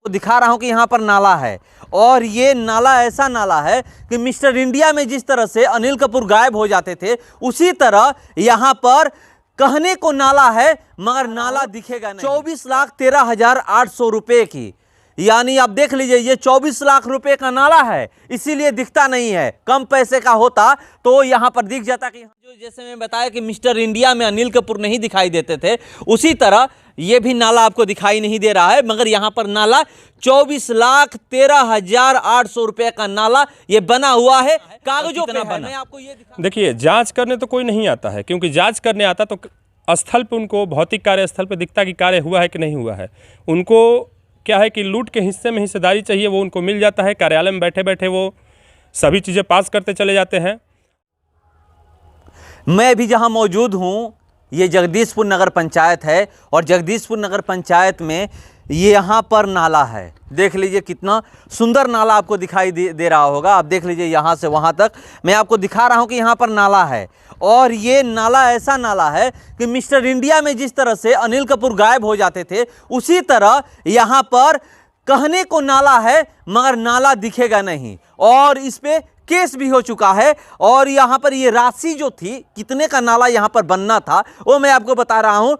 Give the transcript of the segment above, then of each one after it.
दिखा रहा हूं कि यहाँ पर नाला है और ये नाला ऐसा नाला है कि मिस्टर इंडिया में जिस तरह से अनिल कपूर गायब हो जाते थे उसी तरह यहाँ पर कहने को नाला है मगर नाला दिखेगा नहीं। 24,13,800 रुपए की, यानी आप देख लीजिए ये 24 लाख रुपए का नाला है, इसीलिए दिखता नहीं है। कम पैसे का होता तो यहाँ पर दिख जाता कि जो जैसे मैं बताया कि मिस्टर इंडिया में अनिल कपूर नहीं दिखाई देते थे, उसी तरह ये भी नाला आपको दिखाई नहीं दे रहा है, मगर यहाँ पर नाला 24,13,800 रुपए का नाला ये बना हुआ है, कागजों पे है। मैं आपको ये देखिए, जांच करने तो कोई नहीं आता है, क्योंकि जांच करने आता तो स्थल पे उनको भौतिक कार्य स्थल पे दिखता कि कार्य हुआ है कि नहीं हुआ है। उनको क्या है कि लूट के हिस्से में हिस्सेदारी चाहिए, वो उनको मिल जाता है। कार्यालय में बैठे बैठे वो सभी चीज़ें पास करते चले जाते हैं। मैं अभी जहां मौजूद हूं ये जगदीशपुर नगर पंचायत है और जगदीशपुर नगर पंचायत में ये यहाँ पर नाला है। देख लीजिए कितना सुंदर नाला आपको दिखाई दे रहा होगा। आप देख लीजिए यहाँ से वहाँ तक मैं आपको दिखा रहा हूँ कि यहाँ पर नाला है और ये नाला ऐसा नाला है कि मिस्टर इंडिया में जिस तरह से अनिल कपूर गायब हो जाते थे उसी तरह यहाँ पर कहने को नाला है मगर नाला दिखेगा नहीं और इस पे केस भी हो चुका है। और यहाँ पर ये राशि जो थी कितने का नाला यहाँ पर बनना था वो मैं आपको बता रहा हूँ,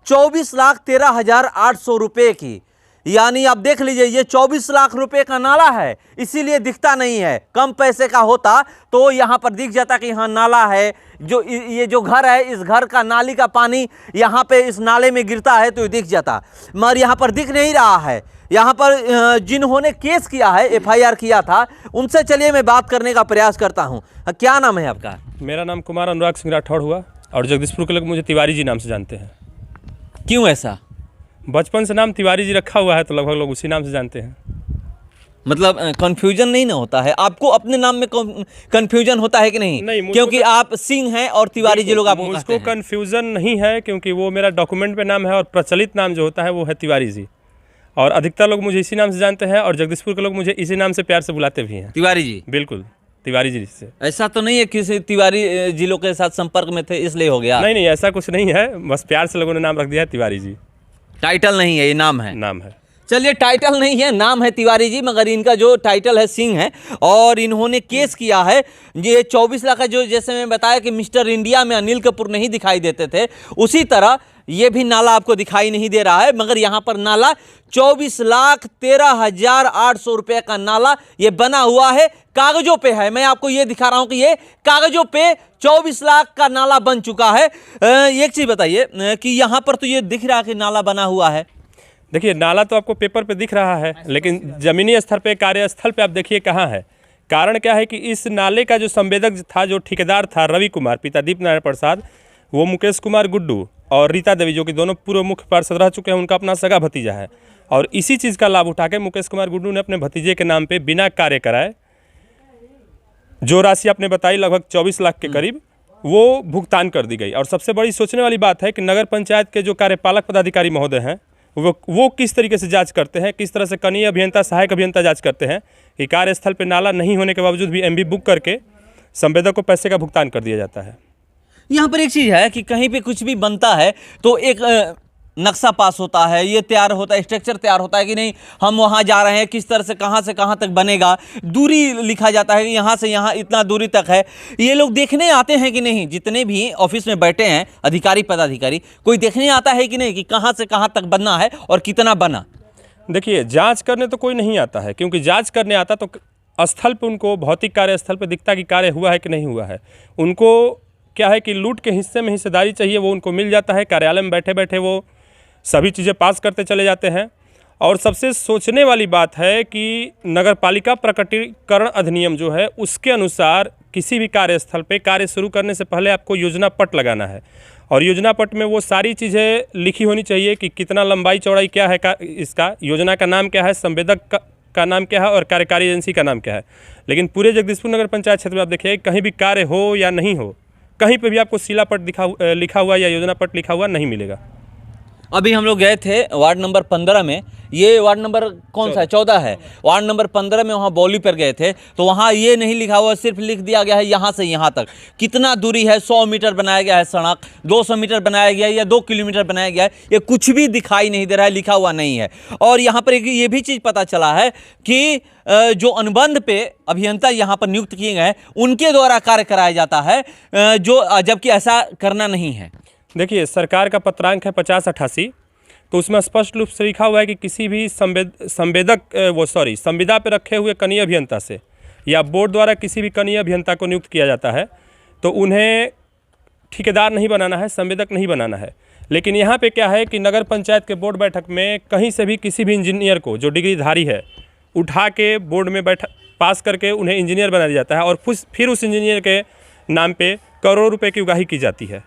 24,13,800 रुपए की, यानी आप देख लीजिए ये 24 लाख रुपए का नाला है, इसीलिए दिखता नहीं है। कम पैसे का होता तो यहाँ पर दिख जाता कि हाँ नाला है। जो ये जो घर है इस घर का नाली का पानी यहाँ पे इस नाले में गिरता है तो दिख जाता, मगर यहाँ पर दिख नहीं रहा है। यहाँ पर जिन्होंने केस किया है, FIR किया था, उनसे चलिए मैं बात करने का प्रयास करता हूँ। क्या नाम है आपका? मेरा नाम कुमार अनुराग सिंह राठौड़ हुआ और जगदीशपुर के लोग मुझे तिवारी जी नाम से जानते हैं। क्यों ऐसा? बचपन से नाम तिवारी जी रखा हुआ है तो लगभग लोग उसी नाम से जानते हैं। मतलब कंफ्यूजन नहीं ना होता है आपको? अपने नाम में कंफ्यूजन होता है कि नहीं? क्योंकि आप सिंह हैं और तिवारी जी लोग आपको कहते हैं। मुझको कंफ्यूजन नहीं है, क्योंकि वो मेरा डॉक्यूमेंट पे नाम है और प्रचलित नाम जो होता है वो है तिवारी जी, और अधिकतर लोग मुझे इसी नाम से जानते हैं और जगदीशपुर के लोग मुझे इसी नाम से प्यार से बुलाते भी हैं, तिवारी जी। बिल्कुल, तिवारी जी से। ऐसा तो नहीं है किसी तिवारी जी लोग के साथ संपर्क में थे इसलिए हो गया? नहीं, ऐसा कुछ नहीं है, बस प्यार से लोगों ने नाम रख दिया है तिवारी जी। टाइटल नहीं है, ये नाम है? नाम है। चलिए, टाइटल नहीं है, नाम है तिवारी जी, मगर इनका जो टाइटल है सिंह है और इन्होंने केस किया है। ये 24 लाख का, जो जैसे मैं बताया कि मिस्टर इंडिया में अनिल कपूर नहीं दिखाई देते थे, उसी तरह ये भी नाला आपको दिखाई नहीं दे रहा है, मगर यहाँ पर नाला 24,13,800 रुपए का नाला ये बना हुआ है, कागजों पे है। मैं आपको ये दिखा रहा हूँ कि ये कागजों पे 24 लाख का नाला बन चुका है। एक चीज़ बताइए कि यहाँ पर तो ये दिख रहा है कि नाला बना हुआ है। देखिए, नाला तो आपको पेपर पे दिख रहा है, लेकिन जमीनी स्तर पे, कार्यस्थल पे आप देखिए कहाँ है। कारण क्या है कि इस नाले का जो संवेदक था, जो ठेकेदार था रवि कुमार, पिता दीप नारायण प्रसाद, वो मुकेश कुमार गुड्डू और रीता देवी, जो कि दोनों पूर्व मुख्य पार्षद रह चुके हैं, उनका अपना सगा भतीजा है। और इसी चीज़ का लाभ उठा के मुकेश कुमार गुड्डू ने अपने भतीजे के नाम पे बिना कार्य कराए जो राशि आपने बताई लगभग 24 लाख के करीब, वो भुगतान कर दी गई। और सबसे बड़ी सोचने वाली बात है कि नगर पंचायत के जो कार्यपालक पदाधिकारी महोदय हैं वो किस तरीके से जांच करते हैं, किस तरह से कनीय अभियंता, सहायक अभियंता जांच करते हैं कि कार्यस्थल पे नाला नहीं होने के बावजूद भी MB बुक करके संवेदक को पैसे का भुगतान कर दिया जाता है। यहाँ पर एक चीज़ है कि कहीं पे कुछ भी बनता है तो एक नक्शा पास होता है, ये तैयार होता है, स्ट्रक्चर तैयार होता है कि नहीं, हम वहाँ जा रहे हैं, किस तरह से कहाँ तक बनेगा, दूरी लिखा जाता है कि यहाँ से यहाँ इतना दूरी तक है। ये लोग देखने आते हैं कि नहीं? जितने भी ऑफिस में बैठे हैं अधिकारी पदाधिकारी, कोई देखने आता है कि नहीं कि कहाँ से कहाँ तक बनना है और कितना बना? देखिए, जांच करने तो कोई नहीं आता है, क्योंकि जांच करने आता तो स्थल पे उनको भौतिक कार्य स्थल पे दिखता कि कार्य हुआ है कि नहीं हुआ है। उनको क्या है कि लूट के हिस्से में हिस्सेदारी चाहिए, वो उनको मिल जाता है। कार्यालय में बैठे बैठे वो सभी चीज़ें पास करते चले जाते हैं। और सबसे सोचने वाली बात है कि नगरपालिका प्रकटीकरण अधिनियम जो है उसके अनुसार किसी भी कार्यस्थल पे कार्य शुरू करने से पहले आपको योजना पट लगाना है, और योजना पट में वो सारी चीज़ें लिखी होनी चाहिए कि कितना लंबाई चौड़ाई क्या है इसका, योजना का नाम क्या है, संवेदक का नाम क्या है और कार्यकारी एजेंसी का नाम क्या है। लेकिन पूरे जगदीशपुर नगर पंचायत क्षेत्र में आप देखिए, कहीं भी कार्य हो या नहीं हो, कहीं पे भी आपको शिलापट लिखा हुआ या योजना पट लिखा हुआ नहीं मिलेगा। अभी हम लोग गए थे वार्ड नंबर 15 में, ये वार्ड नंबर कौन सा है, 14 है। वार्ड नंबर 15 में वहाँ बौली पर गए थे तो वहाँ ये नहीं लिखा हुआ, सिर्फ लिख दिया गया है यहाँ से यहाँ तक कितना दूरी है, 100 मीटर बनाया गया है सड़क, 200 मीटर बनाया गया है या 2 किलोमीटर बनाया गया है, ये कुछ भी दिखाई नहीं दे रहा है, लिखा हुआ नहीं है। और यहाँ पर एक ये भी चीज़ पता चला है कि जो अनुबंध पे अभियंता यहाँ पर नियुक्त किए गए हैं उनके द्वारा कार्य कराया जाता है, जो जबकि ऐसा करना नहीं है। देखिए, सरकार का पत्रांक है 5088, तो उसमें स्पष्ट रूप से लिखा हुआ है कि किसी भी संविदा पे रखे हुए कनीय अभियंता से या बोर्ड द्वारा किसी भी कनीय अभियंता को नियुक्त किया जाता है तो उन्हें ठेकेदार नहीं बनाना है, संवेदक नहीं बनाना है। लेकिन यहाँ पे क्या है कि नगर पंचायत के बोर्ड बैठक में कहीं से भी किसी भी इंजीनियर को जो डिग्रीधारी है उठा के बोर्ड में पास करके उन्हें इंजीनियर बना दिया जाता है और फिर उस इंजीनियर के नाम पे करोड़ों रुपए की उगाही की जाती है।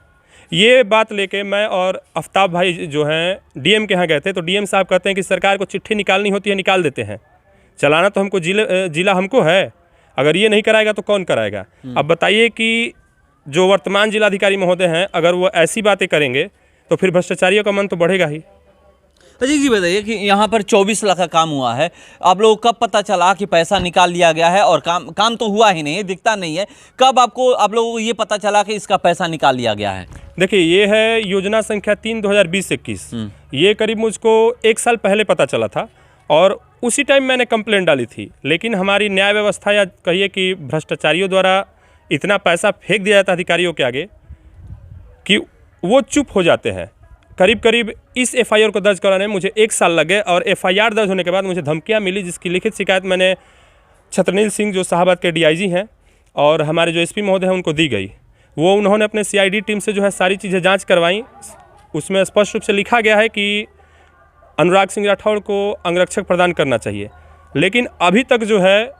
ये बात लेके मैं और आफ्ताब भाई जो हैं डीएम के यहाँ गए थे, तो डीएम साहब कहते हैं कि सरकार को चिट्ठी निकालनी होती है, निकाल देते हैं, चलाना तो हमको जिला हमको है, अगर ये नहीं कराएगा तो कौन कराएगा। अब बताइए कि जो वर्तमान जिलाधिकारी महोदय हैं अगर वो ऐसी बातें करेंगे तो फिर भ्रष्टाचारियों का मन तो बढ़ेगा ही। अजीत जी बताइए कि यहाँ पर 24 लाख का काम हुआ है, आप लोगों को कब पता चला कि पैसा निकाल लिया गया है और काम तो हुआ ही नहीं है, दिखता नहीं है, कब आप लोगों को ये पता चला कि इसका पैसा निकाल लिया गया है? देखिए, ये है योजना संख्या 3 2020-21। ये करीब मुझको 1 साल पहले पता चला था और उसी टाइम मैंने कंप्लेंट डाली थी। लेकिन हमारी न्याय व्यवस्था या कहिए कि भ्रष्टाचारियों द्वारा इतना पैसा फेंक दिया जाता है अधिकारियों के आगे कि वो चुप हो जाते हैं। करीब करीब इस एफआईआर को दर्ज कराने में मुझे 1 साल लगे और एफआईआर दर्ज होने के बाद मुझे धमकियां मिली, जिसकी लिखित शिकायत मैंने छत्रनील सिंह जो शाहाबाद के डीआईजी हैं और हमारे जो एसपी महोदय हैं उनको दी गई। वो उन्होंने अपने सीआईडी टीम से जो है सारी चीज़ें जांच करवाई। उसमें स्पष्ट रूप से लिखा गया है कि अनुराग सिंह राठौड़ को अंगरक्षक प्रदान करना चाहिए, लेकिन अभी तक जो है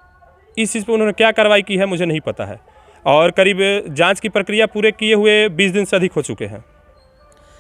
इस चीज़ पर उन्होंने क्या कार्रवाई की है मुझे नहीं पता है और करीब जांच की प्रक्रिया पूरे किए हुए 20 दिन से अधिक हो चुके हैं।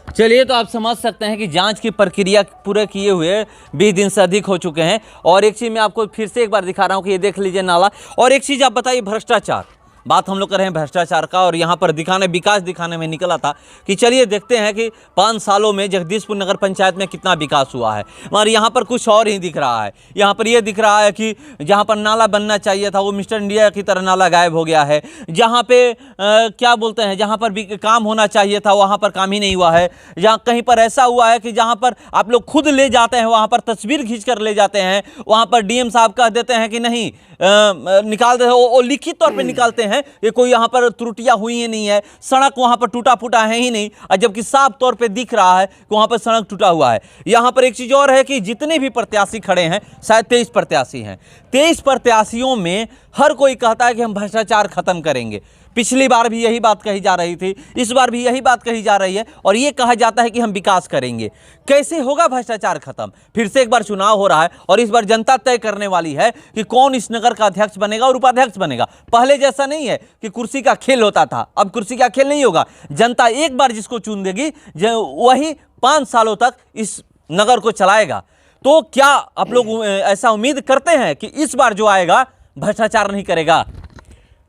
चलिए, तो आप समझ सकते हैं कि जांच की प्रक्रिया पूरे किए हुए 20 दिन से अधिक हो चुके हैं। और एक चीज़ मैं आपको फिर से एक बार दिखा रहा हूं कि ये देख लीजिए नाला। और एक चीज़ आप बताइए, भ्रष्टाचार, बात हम लोग कर रहे हैं भ्रष्टाचार का और यहाँ पर विकास दिखाने में निकला था कि चलिए देखते हैं कि 5 सालों में जगदीशपुर नगर पंचायत में कितना विकास हुआ है। मगर यहाँ पर कुछ और ही दिख रहा है। यहाँ पर ये दिख रहा है कि जहाँ पर नाला बनना चाहिए था वो मिस्टर इंडिया की तरह नाला गायब हो गया है। जहाँ पे क्या बोलते हैं, जहाँ पर भी काम होना चाहिए था वहाँ पर काम ही नहीं हुआ है। जहाँ कहीं पर ऐसा हुआ है कि जहाँ पर आप लोग खुद ले जाते हैं वहाँ पर तस्वीर खींच कर ले जाते हैं, वहाँ पर डीएम साहब कह देते हैं कि नहीं निकाल दे, वो लिखित तौर पे निकालते हैं। ये कोई यहाँ पर त्रुटियां हुई ही नहीं है, सड़क वहाँ पर टूटा फूटा है ही नहीं, और जबकि साफ तौर पे दिख रहा है कि वहाँ पर सड़क टूटा हुआ है। यहाँ पर एक चीज़ और है कि जितने भी प्रत्याशी खड़े हैं, शायद 23 प्रत्याशी हैं, 23 प्रत्याशियों में हर कोई कहता है कि हम भ्रष्टाचार खत्म करेंगे। पिछली बार भी यही बात कही जा रही थी, इस बार भी यही बात कही जा रही है और ये कहा जाता है कि हम विकास करेंगे। कैसे होगा भ्रष्टाचार खत्म? फिर से एक बार चुनाव हो रहा है और इस बार जनता तय करने वाली है कि कौन इस नगर का अध्यक्ष बनेगा और उपाध्यक्ष बनेगा। पहले जैसा नहीं है कि कुर्सी का खेल होता था, अब कुर्सी का खेल नहीं होगा। जनता एक बार जिसको चुन देगी वही 5 सालों तक इस नगर को चलाएगा। तो क्या आप लोग ऐसा उम्मीद करते हैं कि इस बार जो आएगा भ्रष्टाचार नहीं करेगा?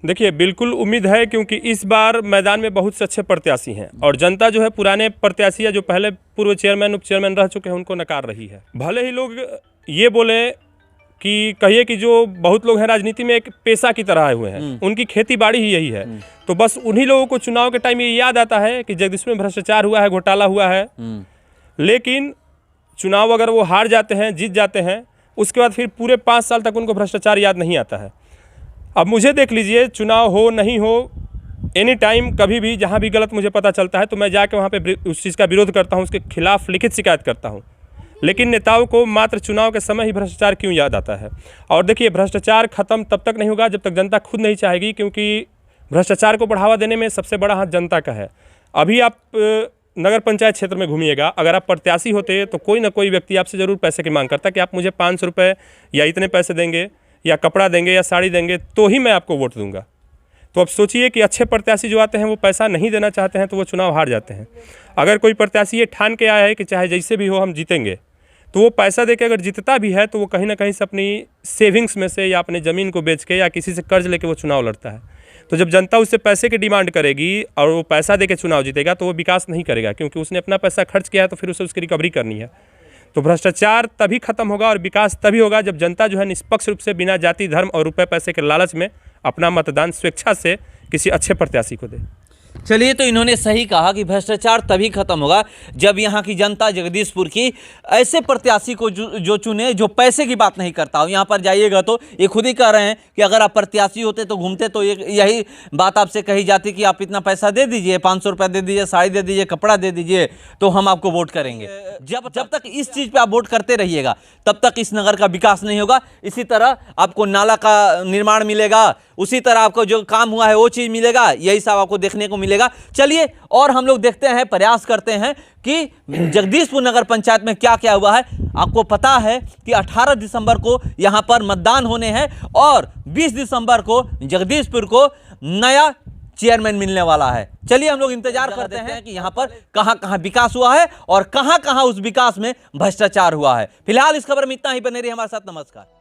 देखिए, बिल्कुल उम्मीद है, क्योंकि इस बार मैदान में बहुत से अच्छे प्रत्याशी हैं और जनता जो है पुराने प्रत्याशी या जो पहले पूर्व चेयरमैन उप चेयरमैन रह चुके हैं उनको नकार रही है। भले ही लोग ये बोले कि कहिए कि जो बहुत लोग हैं राजनीति में एक पेशा की तरह आए हुए हैं, उनकी खेती बाड़ी ही यही है, तो बस उन्हीं लोगों को चुनाव के टाइम ये याद आता है कि जगदीशपुर में भ्रष्टाचार हुआ है, घोटाला हुआ है। लेकिन चुनाव अगर वो हार जाते हैं, जीत जाते हैं, उसके बाद फिर पूरे 5 साल तक उनको भ्रष्टाचार याद नहीं आता है। अब मुझे देख लीजिए, चुनाव हो नहीं हो, एनी टाइम कभी भी जहाँ भी गलत मुझे पता चलता है तो मैं जाके वहाँ पे उस चीज़ का विरोध करता हूँ, उसके खिलाफ लिखित शिकायत करता हूँ। लेकिन नेताओं को मात्र चुनाव के समय ही भ्रष्टाचार क्यों याद आता है? और देखिए, भ्रष्टाचार खत्म तब तक नहीं होगा जब तक जनता खुद नहीं चाहेगी, क्योंकि भ्रष्टाचार को बढ़ावा देने में सबसे बड़ा हाथ जनता का है। अभी आप नगर पंचायत क्षेत्र में घूमिएगा, अगर आप प्रत्याशी होते तो कोई ना कोई व्यक्ति आपसे ज़रूर पैसे की मांग करता कि आप मुझे 500 रुपये या इतने पैसे देंगे या कपड़ा देंगे या साड़ी देंगे तो ही मैं आपको वोट दूंगा। तो अब सोचिए कि अच्छे प्रत्याशी जो आते हैं वो पैसा नहीं देना चाहते हैं तो वो चुनाव हार जाते हैं। अगर कोई प्रत्याशी ये ठान के आया है कि चाहे जैसे भी हो हम जीतेंगे, तो वो पैसा देके अगर जीतता भी है तो वो कहीं ना कहीं से अपनी सेविंग्स में से या अपनी ज़मीन को बेच के या किसी से कर्ज लेके वो चुनाव लड़ता है। तो जब जनता उससे पैसे की डिमांड करेगी और वो पैसा देके चुनाव जीतेगा तो वो विकास नहीं करेगा, क्योंकि उसने अपना पैसा खर्च किया है तो फिर उसे उसकी रिकवरी करनी है। तो भ्रष्टाचार तभी खत्म होगा और विकास तभी होगा जब जनता जो है निष्पक्ष रूप से बिना जाति धर्म और रुपए पैसे के लालच में अपना मतदान स्वेच्छा से किसी अच्छे प्रत्याशी को दे। चलिए, तो इन्होंने सही कहा कि भ्रष्टाचार तभी खत्म होगा जब यहाँ की जनता जगदीशपुर की ऐसे प्रत्याशी को जो चुने जो पैसे की बात नहीं करता हो। यहाँ पर जाइएगा तो ये खुद ही कह रहे हैं कि अगर आप प्रत्याशी होते तो घूमते तो यही बात आपसे कही जाती कि आप इतना पैसा दे दीजिए, 500 रुपये दे दीजिए, साड़ी दे दीजिए, कपड़ा दे दीजिए, तो हम आपको वोट करेंगे। जब तक इस चीज़ पर आप वोट करते रहिएगा तब तक इस नगर का विकास नहीं होगा। इसी तरह आपको नाला का निर्माण मिलेगा, उसी तरह आपको जो काम हुआ है वो चीज़ मिलेगा, यही सब आपको देखने को मिलेगा। चलिए और हम लोग देखते हैं, प्रयास करते हैं कि जगदीशपुर नगर पंचायत में क्या क्या हुआ है। आपको पता है कि 18 दिसंबर को यहां पर मतदान होने हैं और 20 दिसंबर को जगदीशपुर को नया चेयरमैन मिलने वाला है। चलिए हम लोग इंतजार करते हैं कि यहां पर कहां कहां विकास हुआ है और कहां कहां उस विकास में भ्रष्टाचार हुआ है। फिलहाल इस खबर में इतना ही। बने रहिए हमारे साथ। नमस्कार।